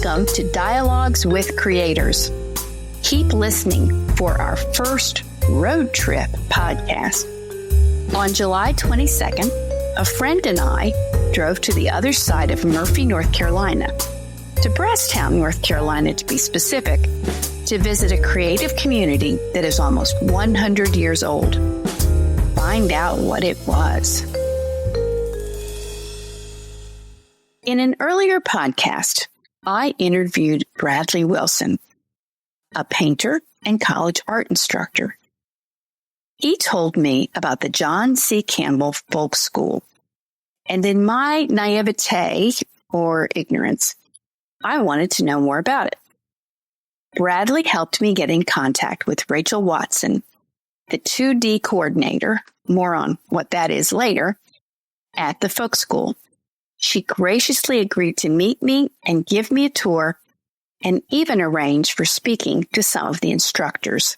Welcome to Dialogues with Creators. Keep listening for our first road trip podcast. On July 22nd, a friend and I drove to the other side of Murphy, North Carolina, to Brasstown, North Carolina to be specific, to visit a creative community that is almost 100 years old. Find out what it was. In an earlier podcast, I interviewed Bradley Wilson, a painter and college art instructor. He told me about the John C. Campbell Folk School. And in my naivete or ignorance, I wanted to know more about it. Bradley helped me get in contact with Rachel Watson, the 2D coordinator, more on what that is later, at the folk school. She graciously agreed to meet me and give me a tour and even arrange for speaking to some of the instructors.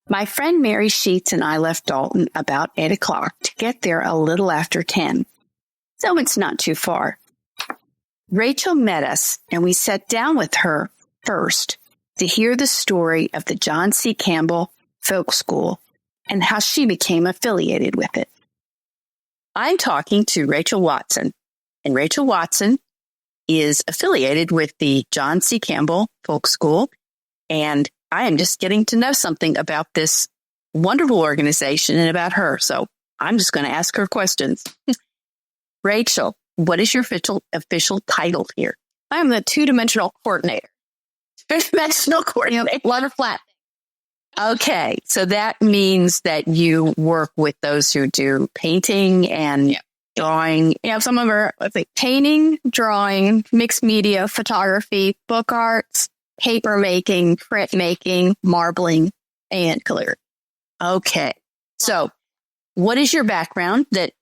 My friend Mary Sheetz and I left Dalton about 8 o'clock to get there a little after 10, so it's not too far. Rachel met us and we sat down with her first to hear the story of the John C. Campbell Folk School and how she became affiliated with it. I'm talking to Rachel Watson, and Rachel Watson is affiliated with the John C. Campbell Folk School, and I am just getting to know something about this wonderful organization and about her, so I'm just going to ask her questions. Rachel, what is your official title here? I'm the two-dimensional coordinator. Two-dimensional coordinator? Yep, love flat. Okay, so that means that you work with those who do painting and drawing. Yeah, some of them are painting, drawing, mixed media, photography, book arts, paper making, print making, marbling, and calligraphy. Okay, so what is your background that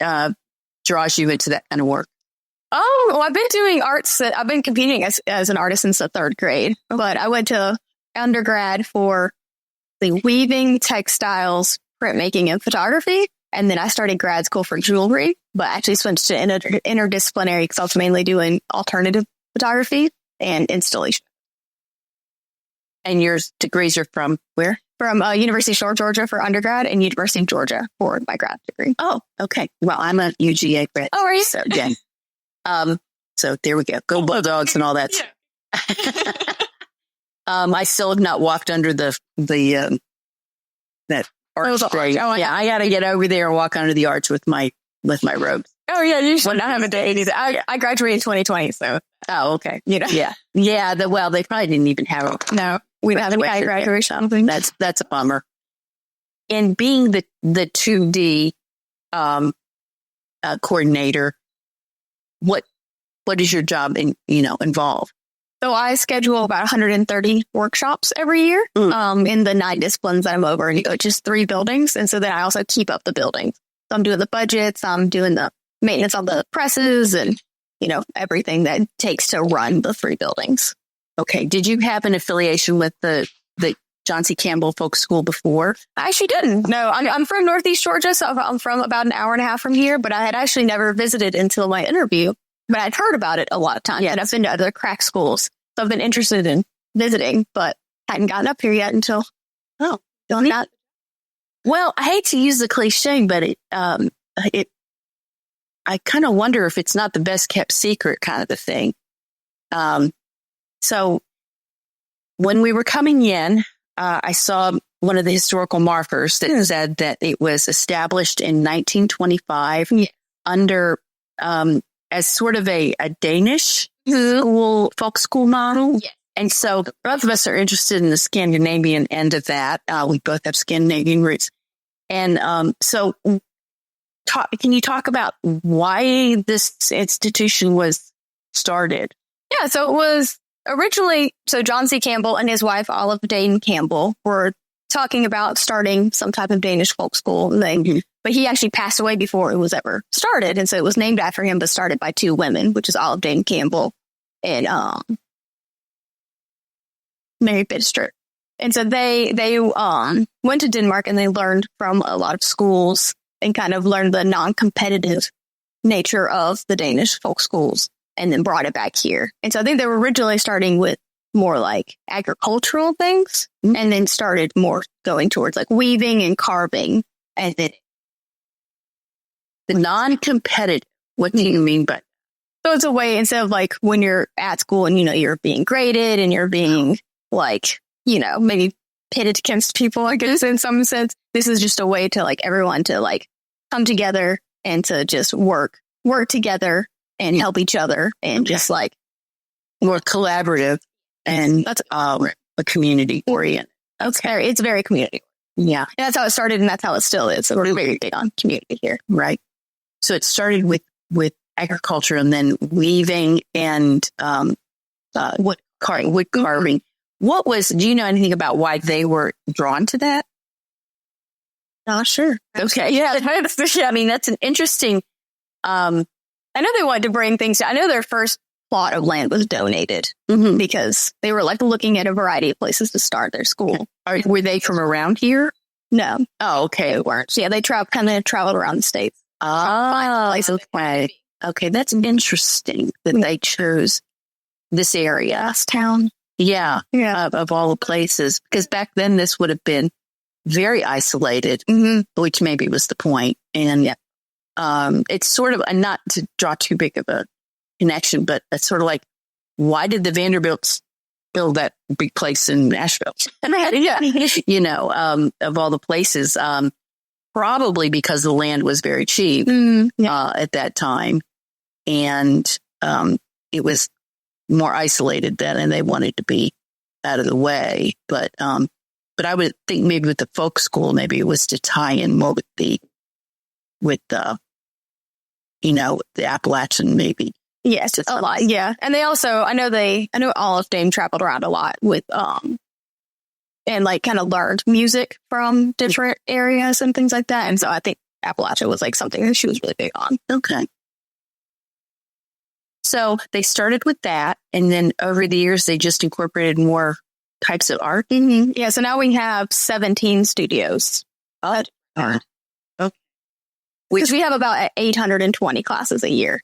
draws you into that kind of work? Oh, well, I've been doing arts. I've been competing as an artist since the third grade, but I went to undergrad for the weaving, textiles, printmaking, and photography. And then I started grad school for jewelry, but actually switched to interdisciplinary because I was mainly doing alternative photography and installation. And your degrees are from where? From University of Shore, Georgia for undergrad and University of Georgia for my grad degree. Oh, okay. Well, I'm a UGA grad. Oh, are you? So, yeah. So there we go. Go Bulldogs and all that. Yeah. I still have not walked under that arch. Yeah, I got to get over there and walk under the arch with my robes. Oh yeah, you should not have a date either. I graduated in 2020, so. Oh, okay. You know. Yeah. They probably didn't even have a. No, we don't have a graduation thing. That's a bummer. And being the 2D coordinator, what is your job involve? So I schedule about 130 workshops every year in the 9 disciplines that I'm over, and just 3 buildings. And so then I also keep up the buildings. So I'm doing the budgets, I'm doing the maintenance on the presses, and everything that it takes to run the 3 buildings. Okay. Did you have an affiliation with the John C. Campbell Folk School before? I actually didn't. No, I'm from Northeast Georgia, so I'm from about an hour and a half from here, but I had actually never visited until my interview. But I'd heard about it a lot of times. Yeah, and I've been to other crack schools. So I've been interested in visiting, but hadn't gotten up here yet until, Well, I hate to use the cliche, but I kind of wonder if it's not the best kept secret kind of a thing. So when we were coming in, I saw one of the historical markers that said that it was established in 1925 under, as sort of a Danish folk school model. Yeah. And so both of us are interested in the Scandinavian end of that. We both have Scandinavian roots. And so can you talk about why this institution was started? Yeah, so it was originally, John C. Campbell and his wife, Olive Dane Campbell, were talking about starting some type of Danish folk school thing. Mm-hmm. But he actually passed away before it was ever started. And so it was named after him, but started by 2 women, which is Olive Dane Campbell and Mary Sheetz. And so they went to Denmark and they learned from a lot of schools and kind of learned the non-competitive nature of the Danish folk schools. and then brought it back here. And so I think they were originally starting with more like agricultural things and then started more going towards like weaving and carving. And then the non-competitive, what do you mean by? So it's a way, instead of like when you're at school and, you're being graded and you're being like, maybe pitted against people, I guess, in some sense, this is just a way to like everyone to like come together and to just work together and help each other and just like more collaborative and that's a community oriented. Okay. It's very community. Yeah. And that's how it started and that's how it still is. So we're very big on community here. Right. So it started with agriculture and then weaving and wood carving. Do you know anything about why they were drawn to that? Not sure. Okay. Yeah. I mean, that's an interesting, I know they wanted to bring things. I know their first plot of land was donated because they were like looking at a variety of places to start their school. Were they from around here? No. Oh, okay. They weren't. So yeah, they kind of traveled around the states. Okay. Okay. That's interesting that they chose this area. Brasstown. Yeah. Of all the places, because back then this would have been very isolated, which maybe was the point. And it's sort of, not to draw too big of a connection, but it's sort of like, why did the Vanderbilts build that big place in Nashville? Of all the places, probably because the land was very cheap at that time. And it was more isolated then, and they wanted to be out of the way. But I would think maybe with the folk school, maybe it was to tie in more with the Appalachian, maybe. Yes, a lot. Yeah. And they also, I know Olive Dame traveled around a lot with, and like kind of learned music from different areas and things like that. And so I think Appalachia was like something that she was really big on. Okay. So they started with that. And then over the years, they just incorporated more types of art. Yeah. So now we have 17 studios. Art. Okay. Because we have about 820 classes a year.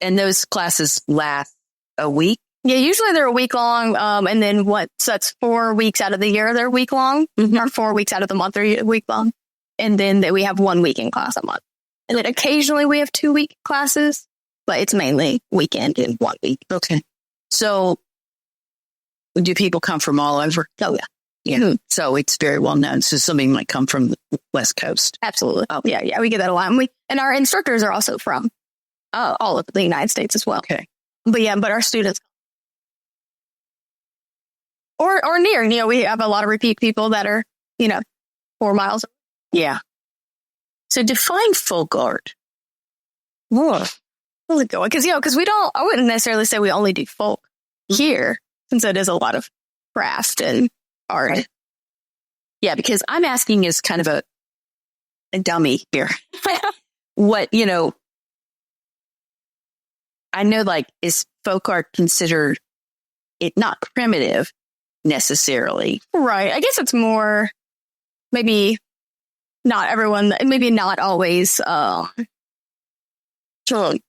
And those classes last a week? Yeah, usually they're a week long. And then so that's 4 weeks out of the year, they're week long. Or 4 weeks out of the month, they're week long. And then we have 1 weekend class a month. And then occasionally we have 2 week classes, but it's mainly weekend and 1 week. Okay. So do people come from all over? Oh, yeah. Yeah. So it's very well known. So somebody might come from the West Coast. Absolutely. Oh, yeah. We get that a lot. And our instructors are also from all of the United States as well. Okay. But our students or near, we have a lot of repeat people that are, 4 miles. Yeah. So define folk art. More. Because, I wouldn't necessarily say we only do folk here, since it is a lot of craft and art. Right. Yeah, because I'm asking as kind of a dummy here. What, I know, like, is folk art considered it not primitive necessarily? Right. I guess it's more, maybe not everyone, maybe not always. So I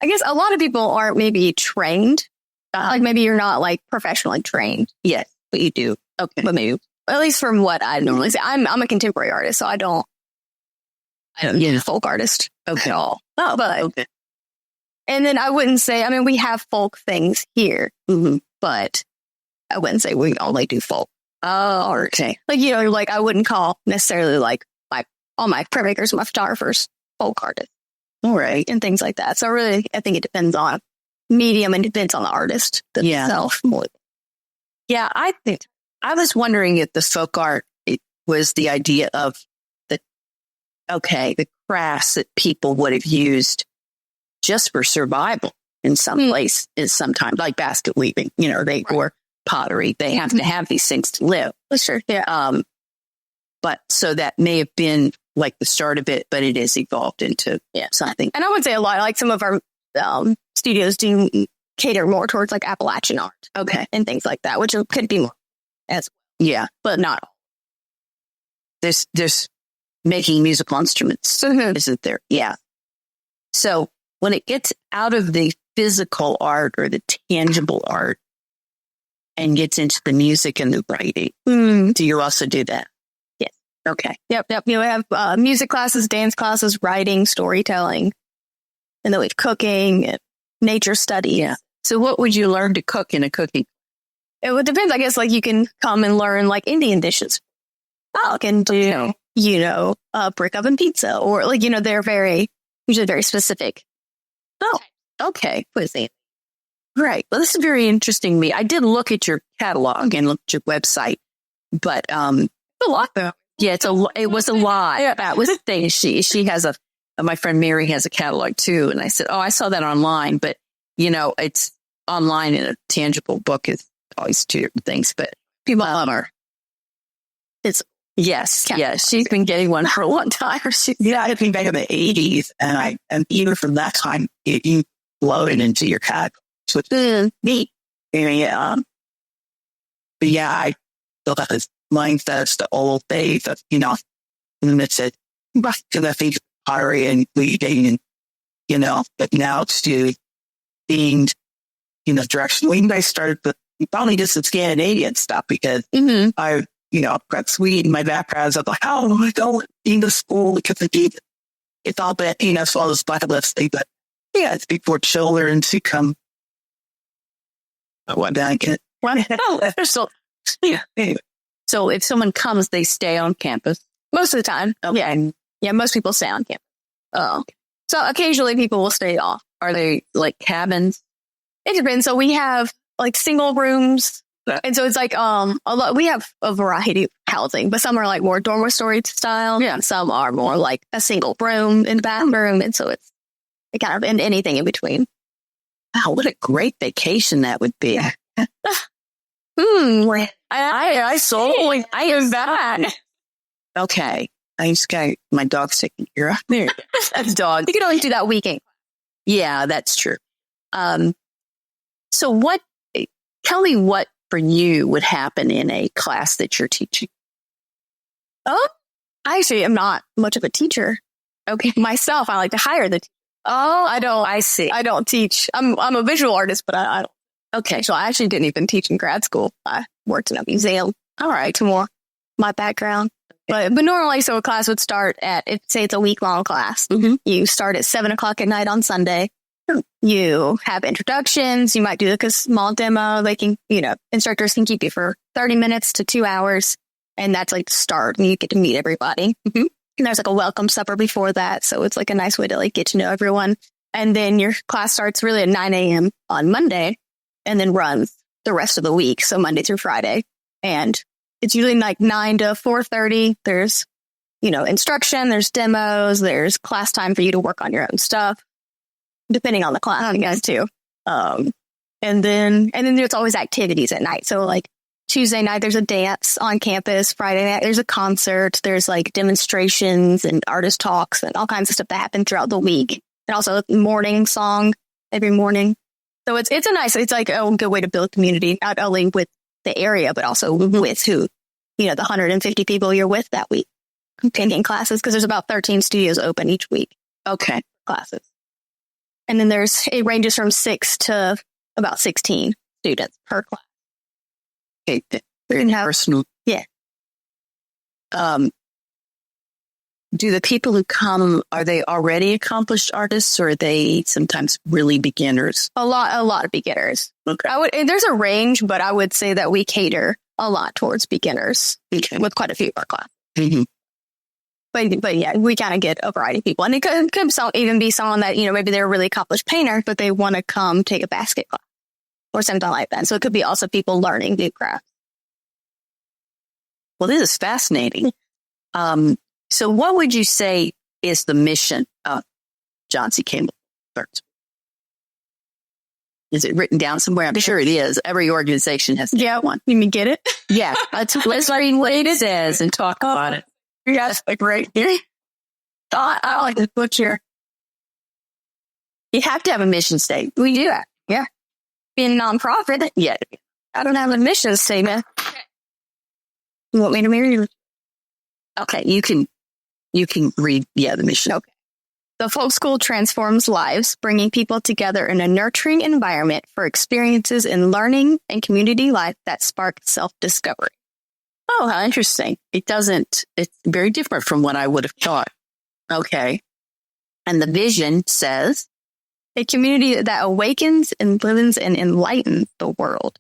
guess a lot of people aren't maybe trained. Like maybe you're not like professionally trained. Yes, but you do. Okay. But maybe, at least from what I normally say, I'm a contemporary artist, so I don't get a folk artist at all. Oh, but okay. And then I wouldn't say, we have folk things here, but I wouldn't say we only do folk. Oh, okay. Like, I wouldn't call necessarily like all my printmakers, my photographers, folk artists. All right. And things like that. So really, I think it depends on medium and depends on the artist themselves. Yeah, I think I was wondering if the folk art was the idea of the crafts that people would have used just for survival in some place is sometimes like basket weaving, or pottery. They have to have these things to live. Sure. Yeah. But so that may have been like the start of it, but it has evolved into something. And I would say a lot, like some of our studios do cater more towards like Appalachian art. Okay. And things like that, which could be more as well. Yeah. But not all. There's making musical instruments, isn't there? Yeah. So when it gets out of the physical art or the tangible art and gets into the music and the writing, do you also do that? Yes. Okay. Yep. We have music classes, dance classes, writing, storytelling, and then we have cooking, and nature study. Yeah. So what would you learn to cook in a cooking? It would depend. I guess like you can come and learn like Indian dishes. I can do, brick oven pizza or like, they're usually very specific. Oh, okay. Cuisine. Right. Well, this is very interesting to me. I did look at your catalog and look at your website, but It's a lot though. yeah, it was a lot. Yeah. That was the thing. She has my friend Mary has a catalog too. And I said, oh, I saw that online, but it's online in a tangible book is always two different things, but people love her. Yes. She's been getting one for a long time. I think back in the 80s, and even from that time, you loaded into your cat. So it's neat. And, but yeah, I still have this mindset, it's the old days of, and it's a, to the face pottery and weaving and, but now it's to being, directionally, I started with probably just some Scandinavian stuff because I, got Sweden in my background. So I'm like, oh, I don't need the school because it's all been, it's all this bucket list thing. But yeah, it's before children to come. What did I get? Yeah. Anyway. So if someone comes, they stay on campus Most of the time. Okay. Yeah. Most people stay on campus. So occasionally people will stay off. Are they like cabins? It depends. So we have like single rooms. And so it's like a lot. We have a variety of housing, but some are like more dormitory style. Yeah. And some are more like a single room in the bathroom. And so it's kind of and anything in between. Wow, what a great vacation that would be. I sold. I am that. Okay. I just got my dog's taking care of. There. That's dog. You can only do that weekend. Yeah, that's true. So tell me what for you would happen in a class that you're teaching. Oh, I actually am not much of a teacher. Okay. Myself, I like to hire the teacher. Oh, I see. I don't teach. I'm a visual artist, but I don't. Okay. So I actually didn't even teach in grad school. I worked in a museum. All right. To more my background. But normally, so a class would start say it's a week-long class. Mm-hmm. You start at 7:00 at night on Sunday. You have introductions. You might do like a small demo. They can, instructors can keep you for 30 minutes to 2 hours. And that's like the start. And you get to meet everybody. Mm-hmm. And there's like a welcome supper before that. So it's like a nice way to like get to know everyone. And then your class starts really at 9 a.m. on Monday and then runs the rest of the week. So Monday through Friday. And it's usually like 9 to 4:30. There's, instruction, there's demos, there's class time for you to work on your own stuff. Depending on the class, I guess, too. And then there's always activities at night. So like Tuesday night, there's a dance on campus. Friday night, there's a concert. There's like demonstrations and artist talks and all kinds of stuff that happen throughout the week. And also morning song every morning. So it's like a good way to build community, not only with the area, but also with who, the 150 people you're with that week taking classes. Because there's about 13 studios open each week. Okay. Classes. And then it ranges from 6 to about 16 students per class. Okay. Very personal. Yeah. Do the people who come, are they already accomplished artists or are they sometimes really beginners? A lot of beginners. Okay. And there's a range, but I would say that we cater a lot towards beginners with quite a few of our classes. Mm-hmm. But yeah, we kind of get a variety of people. And it could even be someone that, maybe they're a really accomplished painter, but they want to come take a basket class or something like that. So it could be also people learning new crafts. Well, this is fascinating. So what would you say is the mission of John C. Campbell Folk School? Is it written down somewhere? I'm sure it is. Every organization has one. You mean get it? Yeah. Let's read what it says and talk about it. Yes, like right here. I like to put your. You have to have a mission statement. We do that. Yeah. Being a nonprofit. Yeah. I don't have a mission statement. You want me to marry you? Okay. You can read, the mission. Okay. The folk school transforms lives, bringing people together in a nurturing environment for experiences in learning and community life that spark self-discovery. Oh, how interesting. It's very different from what I would have thought. Okay. And the vision says? A community that awakens, enlivens, and enlightens the world.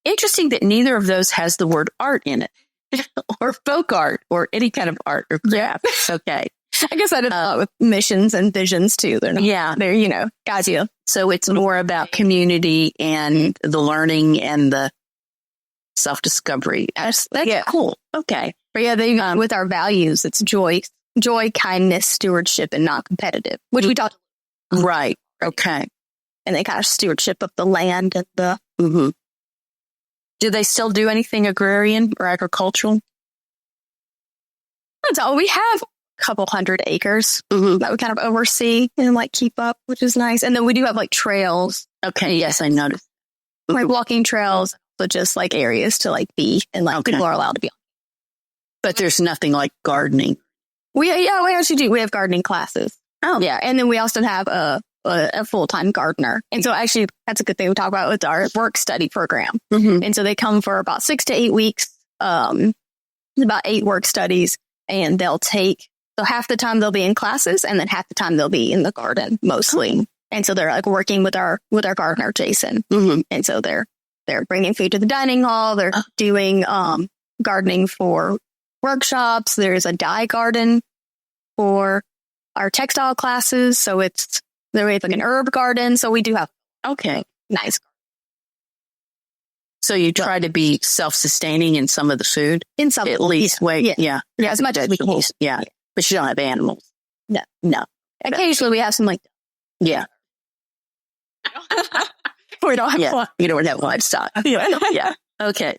Interesting that neither of those has the word art in it, or folk art, or any kind of art or craft. Okay. I guess I did a lot with missions and visions too. They're guys, you. So it's more about community and the learning and the self-discovery. That's cool. Okay. But yeah, they with our values, it's joy, kindness, stewardship, and not competitive, which we talked. Right. Okay. And they kind of stewardship of the land and the. Mm-hmm. Do they still do anything agrarian or agricultural? So we have a couple hundred acres that we kind of oversee and keep up, which is nice. And then we do have trails. Okay. Yes, I noticed. Walking trails, but just areas to be and people are allowed to be on. But there's nothing like gardening. We actually do. We have gardening classes. Oh, yeah. And then we also have a full-time gardener. And so actually that's a good thing we talk about with our work study program. Mm-hmm. And so they come for about 6 to 8 weeks, about 8 work studies, and they'll take, so half the time they'll be in classes and then half the time they'll be in the garden mostly. And so they're working with our gardener, Jason. Mm-hmm. And so they're bringing food to the dining hall. They're doing gardening for workshops. There's a dye garden for our textile classes. So we have an herb garden. So we do have nice. So you try to be self-sustaining in some of the food? In some, at least. Yeah, as much as we can. Yeah. But you don't have animals. No. Occasionally we have some yeah. we don't have one. You don't have livestock. Yeah. Okay.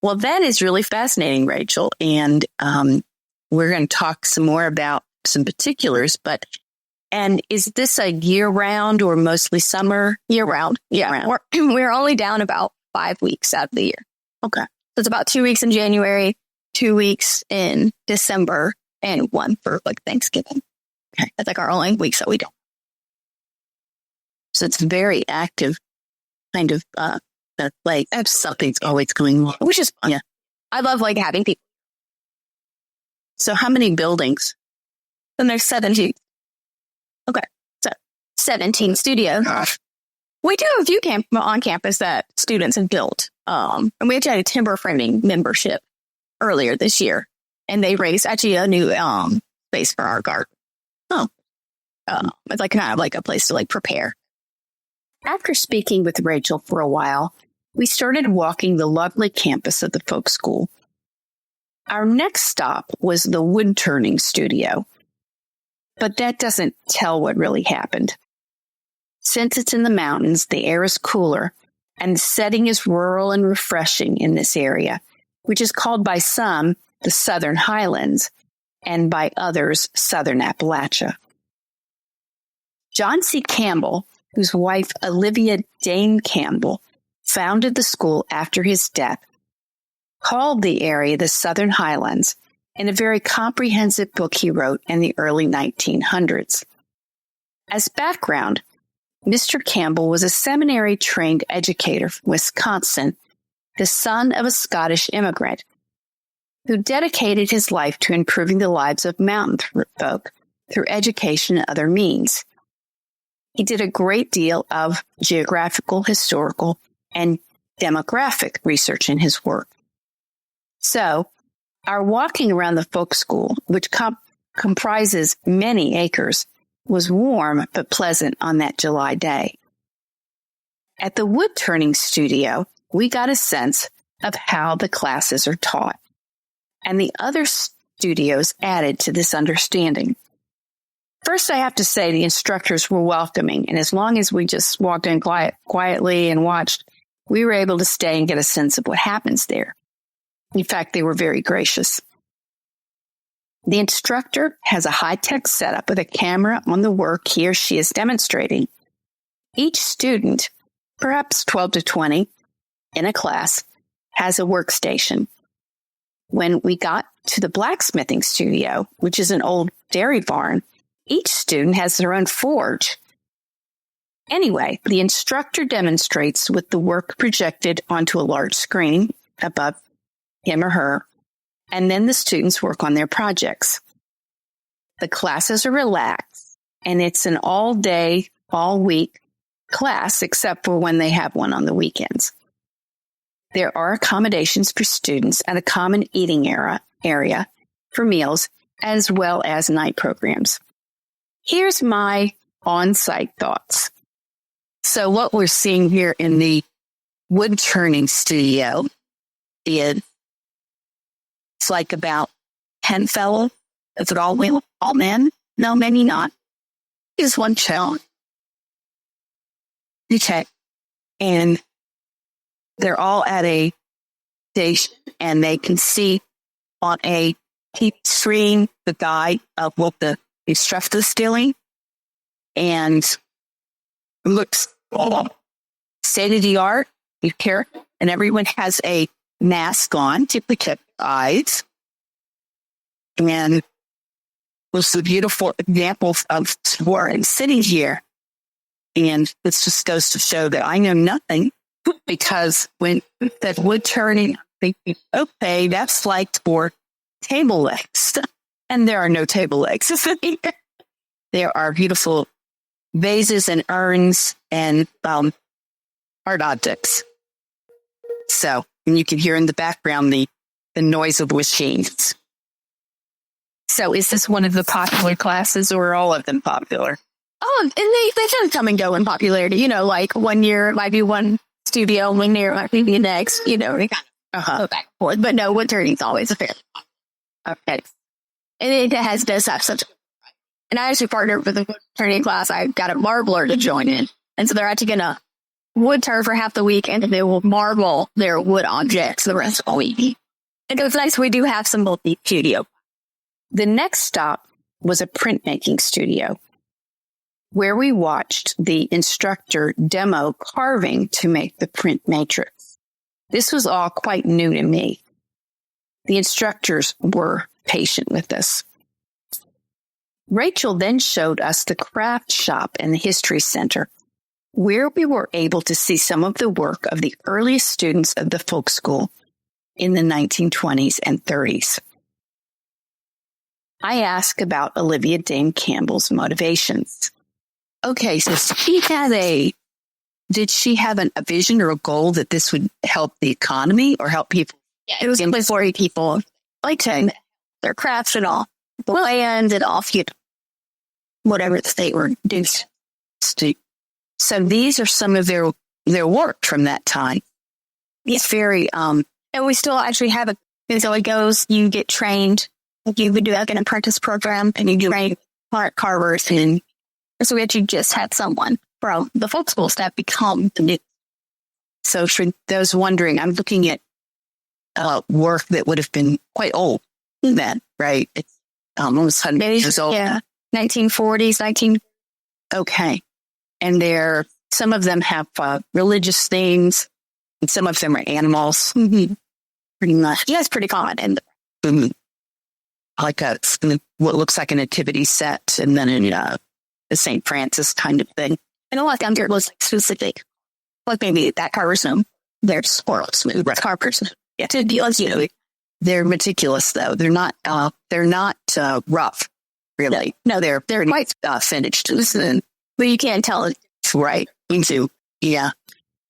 Well, that is really fascinating, Rachel. And we're going to talk some more about some particulars, and is this a year-round or mostly summer? Year-round. Yeah. We're only down about 5 weeks out of the year. Okay. So it's about 2 weeks in January, 2 weeks in December, and 1 for Thanksgiving. Okay. That's our only weeks that we don't. So it's very active kind of something's always going on. Which is fun. Yeah. I love having people. So how many buildings? Then there's 17. Okay. So 17 studios. We do have a few on campus that students have built. And we actually had a timber framing membership earlier this year. And they raised actually a new space for our garden. Oh. It's kind of a place to prepare. After speaking with Rachel for a while, we started walking the lovely campus of the folk school. Our next stop was the wood turning studio. But that doesn't tell what really happened. Since it's in the mountains, the air is cooler, and the setting is rural and refreshing in this area, which is called by some the Southern Highlands, and by others, Southern Appalachia. John C. Campbell, whose wife Olivia Dane Campbell founded the school after his death, called the area the Southern Highlands in a very comprehensive book he wrote in the early 1900s. As background, Mr. Campbell was a seminary-trained educator from Wisconsin, the son of a Scottish immigrant, who dedicated his life to improving the lives of mountain folk through education and other means. He did a great deal of geographical, historical, and demographic research in his work. So, our walking around the folk school, which comprises many acres, was warm but pleasant on that July day. At the wood turning studio, we got a sense of how the classes are taught, and the other studios added to this understanding. First, I have to say the instructors were welcoming, and as long as we just walked in quietly and watched, we were able to stay and get a sense of what happens there. In fact, they were very gracious. The instructor has a high-tech setup with a camera on the work he or she is demonstrating. Each student, perhaps 12 to 20, in a class, has a workstation. When we got to the blacksmithing studio, which is an old dairy barn, each student has their own forge. Anyway, the instructor demonstrates with the work projected onto a large screen above him or her, and then the students work on their projects. The classes are relaxed, and it's an all-day, all-week class, except for when they have one on the weekends. There are accommodations for students and a common eating area for meals, as well as night programs. Here's my on-site thoughts. So what we're seeing here in the wood turning studio is it's like about 10 fellows. Is it all women, all men? No, maybe not. Here's one child. Okay. And they're all at a station, and they can see on a TV screen the guide of what the instructor is doing, and it looks state of the art. You care, and everyone has a mask on to protect eyes, and was the beautiful examples of Warren sitting here. And this just goes to show that I know nothing, because when that wood turning, I'm thinking, okay, that's like for table legs. And there are no table legs. There are beautiful vases and urns and art objects. So, and you can hear in the background the noise of machines. So is this one of the popular classes, or are all of them popular? Oh, and they tend to come and go in popularity. You know, like one year it might be one studio, one year it might be the next. You know, they kind of go back and forth. But no, wood turning's always a fair. Okay. And it does have such. And I actually partnered with a wood turning class. I got a marbler to join in, and so they're actually gonna wood turn for half the week, and they will marble their wood objects the rest of the week. And it's nice. We do have some multi-studio. The next stop was a printmaking studio, where we watched the instructor demo carving to make the print matrix. This was all quite new to me. The instructors were patient with us. Rachel then showed us the craft shop and the history center, where we were able to see some of the work of the earliest students of the folk school in the 1920s and 30s. I asked about Olivia Dame Campbell's motivations. Okay, so did she have a vision or a goal that this would help the economy or help people? Yeah, it was for people like to their crafts and all, the land and all, whatever they were doing. So these are some of their work from that time. It's very, and we still actually have it. And so it goes, you get trained. You would do like an apprentice program, and you train art carvers. And so we actually just had someone from the folk school staff become the new. So for those wondering, I'm looking at work that would have been quite old then, right? It's almost 100 years old. Yeah, 1940s, Okay. And some of them have religious themes, and some of them are animals. Mm-hmm. Pretty much. Yeah, it's pretty common. And like what looks like a nativity set, and then the St. Francis kind of thing. And a lot of times it was like specific, like maybe that carver's name. They're squirrel smooth carvers. Yeah, they're meticulous though. They're not rough, really. No, they're quite finished. But you can't tell it. Right. Into yeah.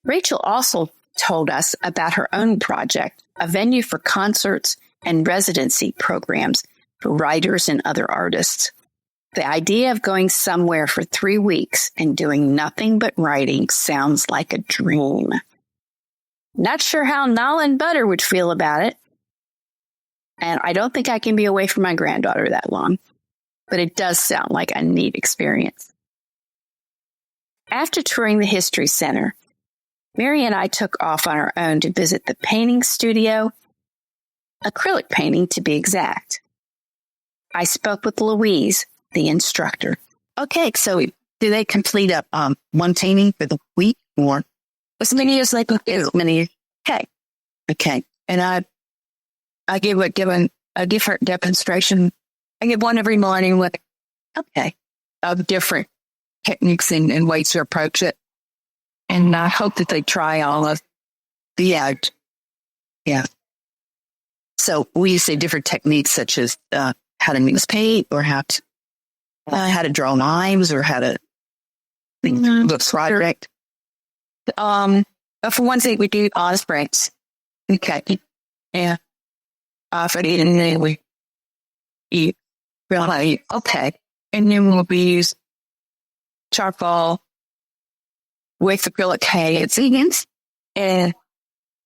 Rachel also told us about her own project, a venue for concerts and residency programs for writers and other artists. The idea of going somewhere for 3 weeks and doing nothing but writing sounds like a dream. Not sure how Nala and Butter would feel about it. And I don't think I can be away from my granddaughter that long. But it does sound like a neat experience. After touring the History Center, Mary and I took off on our own to visit the painting studio, acrylic painting to be exact. I spoke with Louise, the instructor. Okay, so do they complete one painting for the week or? As many as like as many. Okay. And I give a different demonstration. I give one every morning with, of different techniques and ways to approach it. And I hope that they try all of the out. Yeah. So we use different techniques such as how to mix paint or how to draw lines or how to look project. But for one thing, we do honest breaks. Okay. Yeah. For the and then we eat. Really, okay. And then we'll be use charcoal with acrylic paint and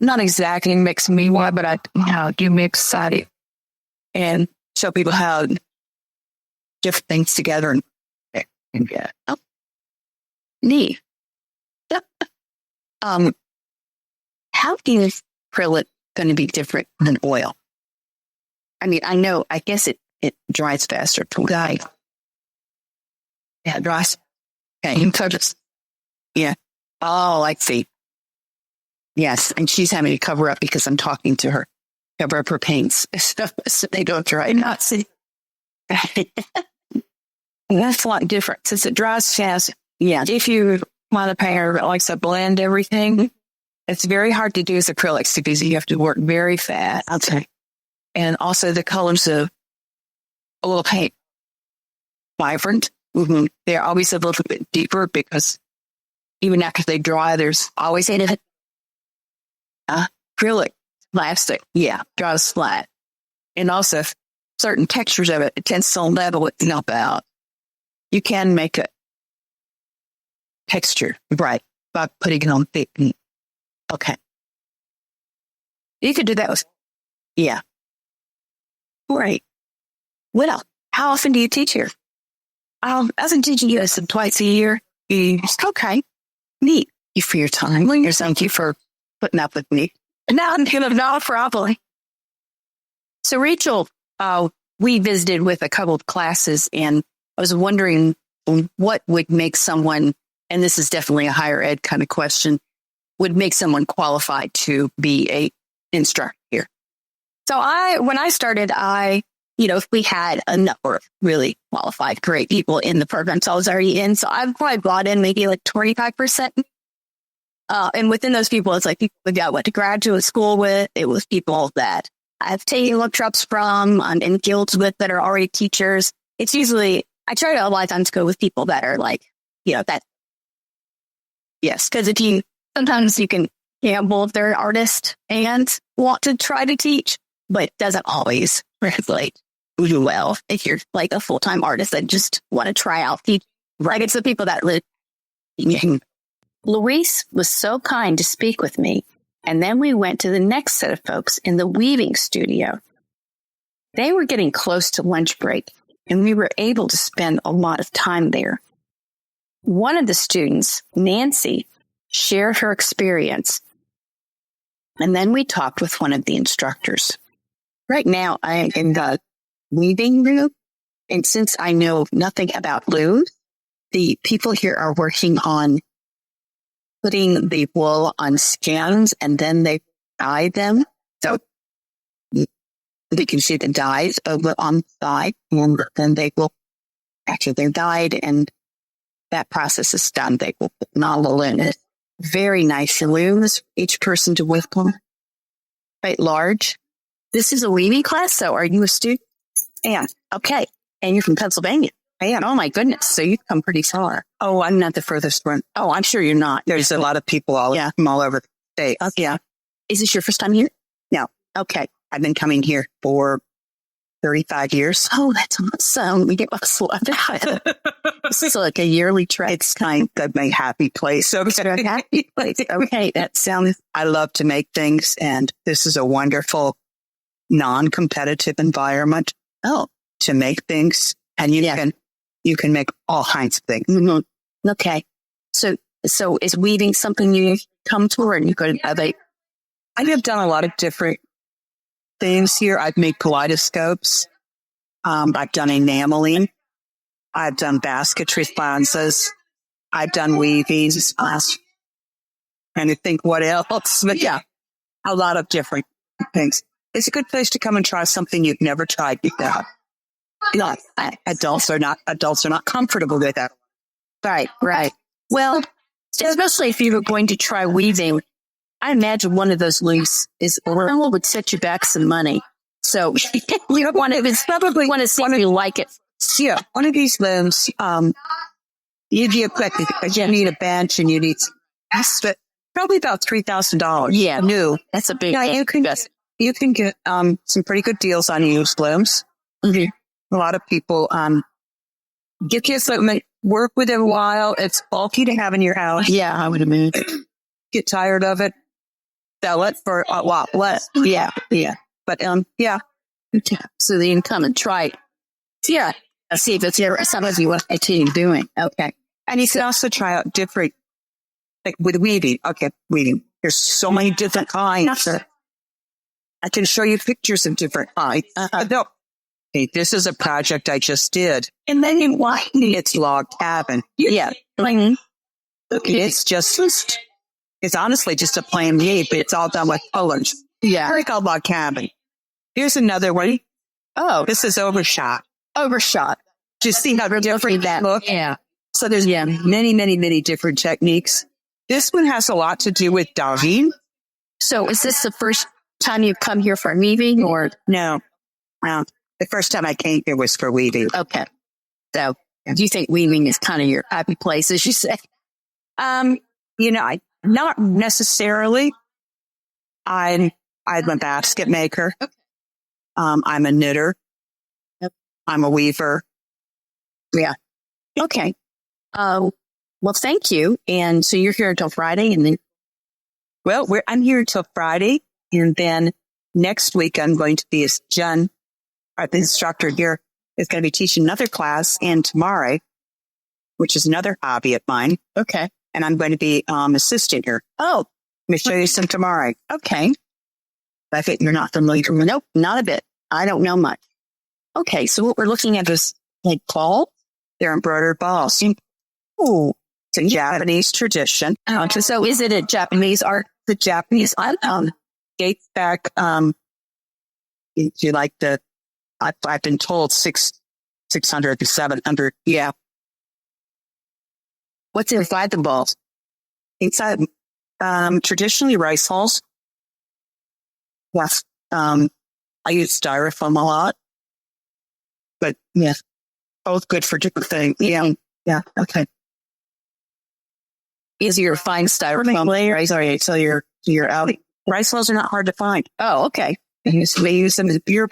not exactly mix me one, but I do mix it and show people how different things together and get neat. How is acrylic going to be different than oil? I mean, I guess it dries faster to dye. Yeah, it dries. Okay, so just, yeah. Oh, I see. Yes, and she's having to cover up because I'm talking to her. Cover up her paints so they don't dry. Not see. That's a lot different since it dries fast. Yeah, if you want a painter that likes to blend everything, it's very hard to do as acrylics because you have to work very fast. Okay. And also the colors of a little paint vibrant. Mm-hmm. They're always a little bit deeper because even after they dry, there's always acrylic plastic. Yeah, dries flat. And also certain textures of it tends to level it up out. You can make a texture, right, by putting it on thick. Okay. You could do that with, yeah. Right. Well, how often do you teach here? I've been teaching you twice a year. Okay. Neat. You for your time. Thank you for putting up with me. Now I'm going to know probably. So Rachel, we visited with a couple of classes and I was wondering what would make someone, and this is definitely a higher ed kind of question, would make someone qualified to be a instructor here. So when I started, we had a number of really qualified, great people in the programs I was already in. So I've probably brought in maybe like 25%. And within those people, it's like people that I went to graduate school with. It was people that I've taken workshops from, I'm in guilds with that are already teachers. It's usually, I try to a lot of times go with people that are like, that. Yes, because sometimes you can gamble if they're an artist and want to try to teach, but it doesn't always translate well if you're like a full-time artist that just want to try out teach. Like it's the people that live. Louise was so kind to speak with me, and then we went to the next set of folks in the weaving studio. They were getting close to lunch break, and we were able to spend a lot of time there. One of the students, Nancy, shared her experience, and then we talked with one of the instructors. Right now, I am in the weaving room, and since I know nothing about looms, the people here are working on putting the wool on skins, and then they dye them. So they can see the dyes over on the side, and then they will, after they're dyed and that process is done, they will put nozzle in it. Very nice looms, each person to whip them. Quite large. This is a weaving class, so are you a student? And okay. And you're from Pennsylvania. And oh my goodness. So you've come pretty far. Oh, I'm not the furthest one. Oh, I'm sure you're not. There's a lot of people from all over the state. Yeah. Is this your first time here? No. Okay. I've been coming here for 35 years. Oh, that's awesome. We get what's left. This is like a yearly trip. It's kind of my happy place. So happy place. Okay. That sounds. I love to make things, and this is a wonderful non-competitive environment. Oh, to make things, and you can make all kinds of things. Mm-hmm. Okay. So is weaving something you come to, or you go to other? I have done a lot of different things here. I've made kaleidoscopes. I've done enameling. I've done basketry sponges. I've done weavings. Trying to think what else, but yeah, a lot of different things. it's a good place to come and try something you've never tried before. No, adults are not comfortable with that. Right. Well, especially if you were going to try weaving, I imagine one of those loops would set you back some money. So you don't want to. It's probably want to see if you like it. Yeah, one of these looms, you need a bench and you need probably about $3,000. Yeah, new. That's a big. Yeah, you can get some pretty good deals on used looms. Mm-hmm. A lot of people get the equipment, work with it a while. It's bulky to have in your house. Yeah, I would imagine. Get tired of it, sell it for a lot less. Yeah. But yeah. So then you can come and try it. Yeah. See if it's something you want to continue doing. Okay. And you can also try out different, like with weaving. Okay, weaving. There's so many different kinds. I can show you pictures of different kinds. No. Hey, this is a project I just did. And then you want it's log cabin. Yeah. It's honestly just a plain weave, but it's all done with colors. Yeah. Very called log cabin. Here's another one. Oh, this is overshot. Just see how different that look. Yeah. So there's many, many, many different techniques. This one has a lot to do with dyeing. So is this the first time you've come here for weaving or? No. The first time I came here was for weaving. Okay. So do you think weaving is kind of your happy place, as you say? Not necessarily. I'm a basket maker. Okay. I'm a knitter. Yep. I'm a weaver. Yeah. Okay. Well, thank you. And so you're here until Friday, and then. Well, I'm here until Friday, and then next week I'm going to be Jen, the instructor here, is going to be teaching another class in tomorrow, which is another hobby of mine. Okay. And I'm going to be assistant here. Oh, let me show you some tomorrow. Okay. I think you're not familiar. Nope, not a bit. I don't know much. Okay, so what we're looking at is like balls. They're embroidered balls. Oh, it's a Japanese tradition. So is it a Japanese art? The Japanese art dates back into like I've been told 600 to 700. Yeah. What's inside the balls? Inside, traditionally rice hulls. Yes. I use styrofoam a lot, but yes, both good for different things. Yeah. Okay. Easier to find styrofoam. Right. Sorry. So you're out. Rice hulls are not hard to find. Oh, okay. They use them as beer.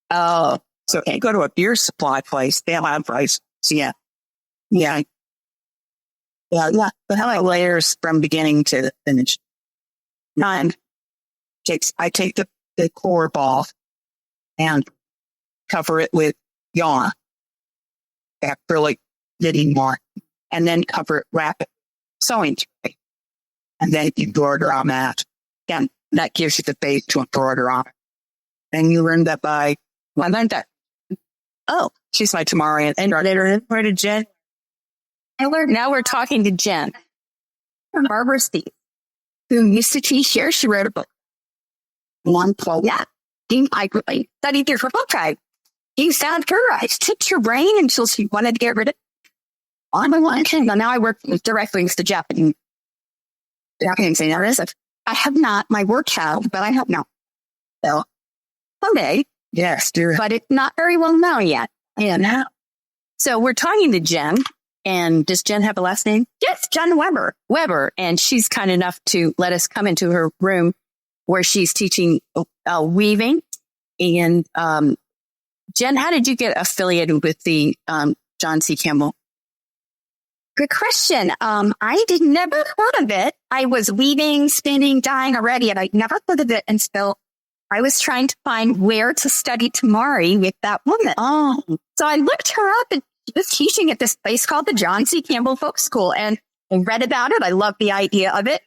Oh, so if you go to a beer supply place, they'll have rice. So yeah. The layers from beginning to finish. And I take the core ball and cover it with yarn, acrylic knitting yarn, and then wrap it sewing tray. And then you embroider on that. Again, that gives you the base to embroider on it. And you learn that I learned that. Oh, she's my tomorrow instructor. Where did Jen? Now we're talking to Jen from Barbara Steve, who used to teach here. She wrote a book. I studied there for book time. You found her. I tipped her brain until she wanted to get rid of it. Now I work directly with the Japanese artists. I have not. My work has, but I have not. So someday, yes, dear. But it's not very well known yet. And so we're talking to Jen. And does Jen have a last name? Yes, Jen Weber. And she's kind enough to let us come into her room where she's teaching weaving. And Jen, how did you get affiliated with the John C. Campbell? Good question. I never heard of it. I was weaving, spinning, dyeing already, and I never heard of it until I was trying to find where to study Tamari with that woman. Oh, so I looked her up, and she was teaching at this place called the John C. Campbell Folk School, and I read about it. I loved the idea of it.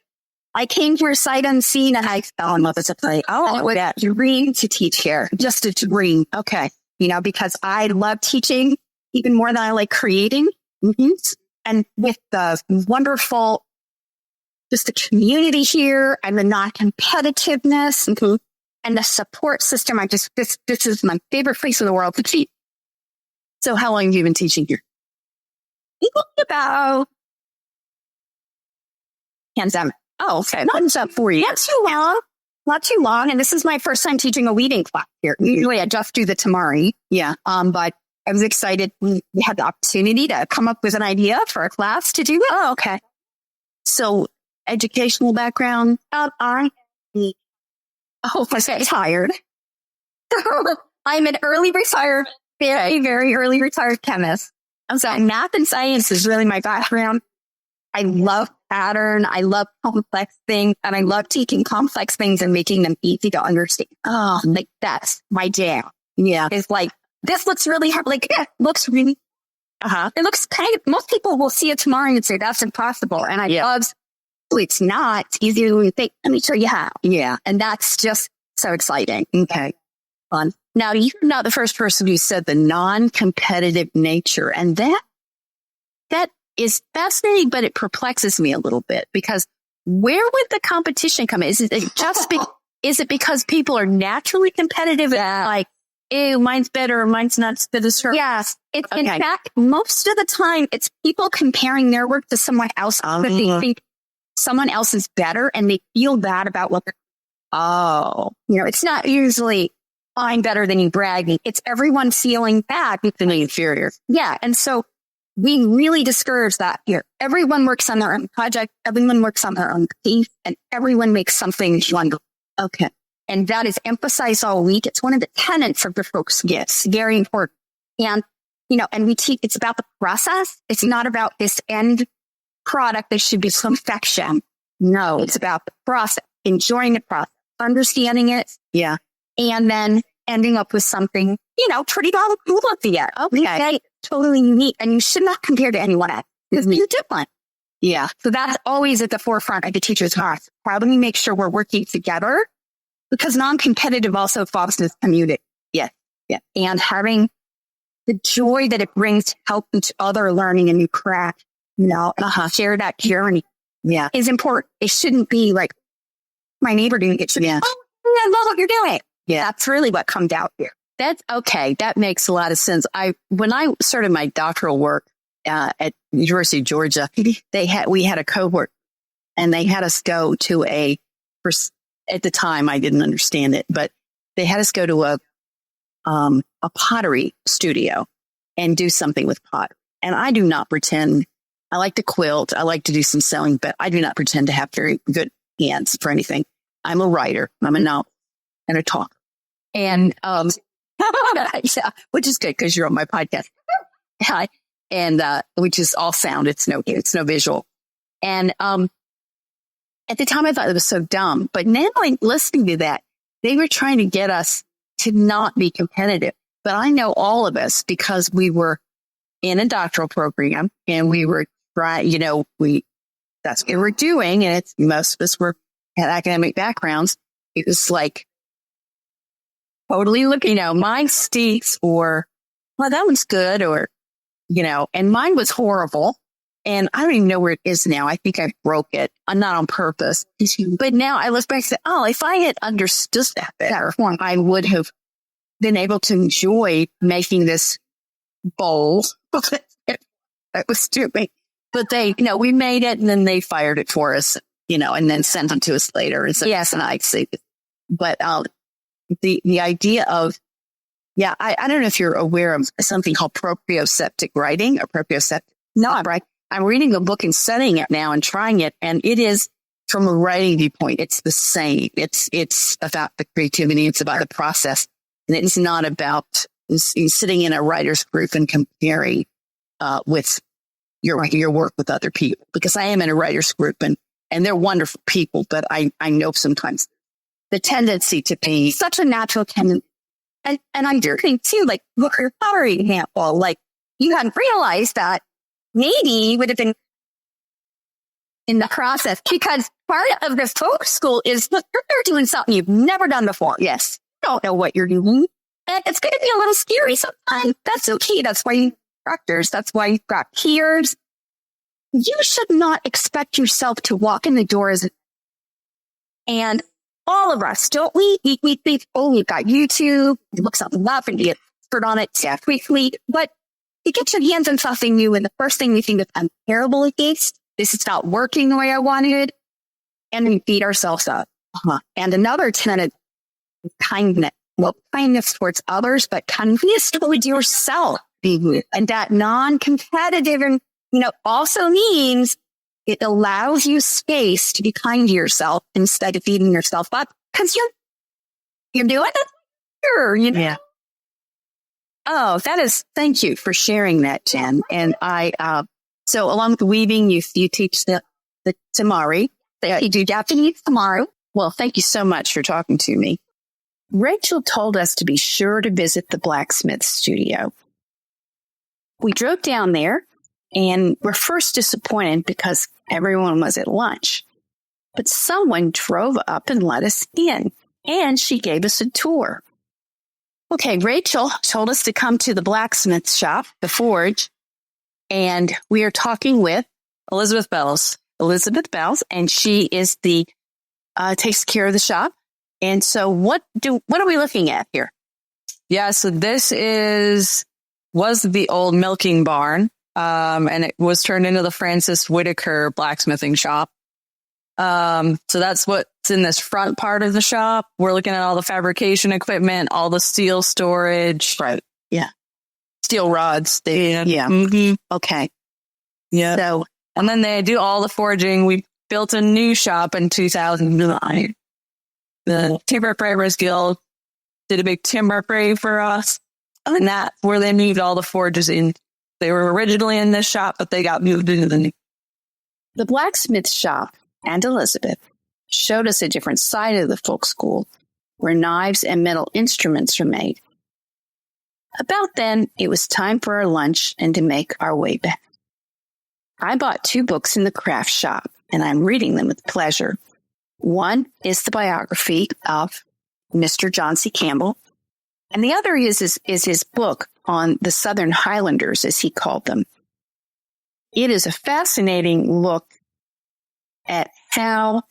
I came here sight unseen, and I fell in love with the place. Oh, it was a dream to teach here, just a dream. Okay. Because I love teaching even more than I like creating. Mm-hmm. And with the wonderful, just the community here and the non-competitiveness, And the support system, this is my favorite place in the world to teach. So how long have you been teaching here? About pandemic. Oh, okay. Not up 4 years. Not too long. And this is my first time teaching a weaving class here. Usually I just do the tamari. Yeah. But I was excited. We had the opportunity to come up with an idea for a class to do it. Oh, okay. So educational background? I'm retired. I'm an early retired, very, very early retired chemist. So math and science is really my background. I love pattern. I love complex things, and I love taking complex things and making them easy to understand. Oh, Like that's my jam. yeah. It's like, this looks really hard. Like, it looks really, it looks kind of, most people will see it tomorrow and say, that's impossible. And I love, it's not. It's easier than you think. Let me show you how. Yeah. And that's just so exciting. Okay. Fun. Now, you're not the first person who said the non-competitive nature. And that is fascinating, but it perplexes me a little bit, because where would the competition come in? Is it because people are naturally competitive? Yeah. Like, ew, mine's better, or mine's not as good as her. Yes. In fact, most of the time, it's people comparing their work to someone else that they think someone else is better, and they feel bad about what they're. Oh, It's not usually, I'm better than you bragging. It's everyone feeling bad. feeling inferior. Yeah. And so we really discourage that here. Everyone works on their own project. Everyone works on their own pace, and everyone makes something wonderful. Okay. And that is emphasized all week. It's one of the tenets of the folk school. Yes. Very important. And, and we teach, it's about the process. It's not about this end product that should be perfection. No, it's about the process, enjoying the process, understanding it. Yeah. And then ending up with something, pretty darn cool at the end. Okay. Totally unique. And you should not compare to anyone else, because you're different. Yeah. So that's always at the forefront of the teacher's heart. How do we make sure we're working together? Because non-competitive also fosters community. Yeah. Yeah. And having the joy that it brings to help each other learning a new craft, share that journey. Yeah. Is important. It shouldn't be like my neighbor doing it. It should be, I love what you're doing. Yeah. That's really what comes out here. That's okay. That makes a lot of sense. When I started my doctoral work at University of Georgia, we had a cohort, and they had us go to at the time I didn't understand it, but they had us go to a pottery studio and do something with pottery. And I do not pretend. I like to quilt. I like to do some sewing, but I do not pretend to have very good hands for anything. I'm a writer. I'm a novelist and a talker. And, yeah, which is good because you're on my podcast. And, which is all sound. It's no visual. And, at the time I thought it was so dumb, but now listening to that, they were trying to get us to not be competitive. But I know all of us, because we were in a doctoral program and we were trying, that's what we were doing. And most of us had academic backgrounds. It was like, totally looking, mine stinks, or, well, that one's good, or, and mine was horrible. And I don't even know where it is now. I think I broke it. I'm not on purpose. But now I look back and say, if I had understood that better, I would have been able to enjoy making this bowl. That was stupid. But we made it, and then they fired it for us, and then sent it to us later. And so, yes, and I'd say, but, the idea of, I don't know if you're aware of something called proprioceptive writing or proprioceptive. No, right. I'm reading the book and studying it now and trying it. And it is, from a writing viewpoint, it's the same. It's about the creativity. It's about the process. And it's not about sitting in a writer's group and comparing, with your work with other people, because I am in a writer's group and they're wonderful people, but I know sometimes the tendency to be Such a natural tendency. And I'm thinking too, like, look at your pottery example. Like, you hadn't realized that maybe you would have been in the process, because part of this folk school is, look, you're doing something you've never done before. yes. You don't know what you're doing. And it's going to be a little scary sometimes. That's okay. That's why you instructors. That's why you've got peers. You should not expect yourself to walk in the doors and, all of us, don't we? We think, oh, we've got YouTube, you look something up and you get expert on it quickly. But you get your hands on something new, and the first thing we think is, I'm terrible at this. This is not working the way I wanted. And we beat ourselves up. And another tenet is kindness. Well, kindness towards others, but kindness towards yourself. And that non-competitive, and, also means it allows you space to be kind to yourself instead of beating yourself up, because you're doing it. Sure, Yeah. Oh, thank you for sharing that, Jen. And so along with weaving, you teach the tamari. You do Japanese tomorrow. Well, thank you so much for talking to me. Rachel told us to be sure to visit the blacksmith studio. We drove down there and were first disappointed because everyone was at lunch. But someone drove up and let us in, and she gave us a tour. Okay, Rachel told us to come to the blacksmith shop, the forge, and we are talking with Elizabeth Bells, and she is takes care of the shop. And so what are we looking at here? Yeah, so this was the old milking barn, and it was turned into the Francis Whitaker blacksmithing shop. So that's what's in this front part of the shop. We're looking at all the fabrication equipment, all the steel storage. Right. Yeah. Steel rods. Yeah. Mm-hmm. Okay. Yeah. So, and then they do all the forging. We built a new shop in 2009. The Timber Framers Guild did a big timber frame for us. And that's where they moved all the forges in. They were originally in this shop, but they got moved into the new. The blacksmith shop and Elizabeth showed us a different side of the folk school where knives and metal instruments are made. About then, it was time for our lunch and to make our way back. I bought 2 books in the craft shop, and I'm reading them with pleasure. One is the biography of Mr. John C. Campbell, and the other is his book on the Southern Highlanders, as he called them. It is a fascinating look at how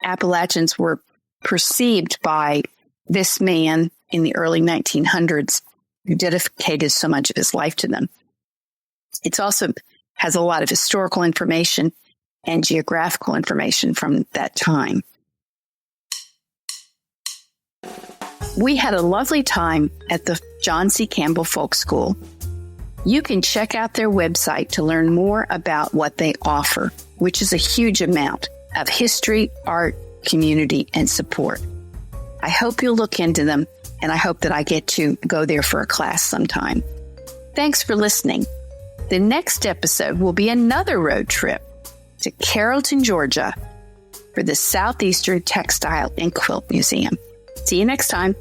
Appalachians were perceived by this man in the early 1900s who dedicated so much of his life to them. It also has a lot of historical information and geographical information from that time. We had a lovely time at the John C. Campbell Folk School. You can check out their website to learn more about what they offer, which is a huge amount of history, art, community, and support. I hope you'll look into them, and I hope that I get to go there for a class sometime. Thanks for listening. The next episode will be another road trip to Carrollton, Georgia, for the Southeastern Textile and Quilt Museum. See you next time.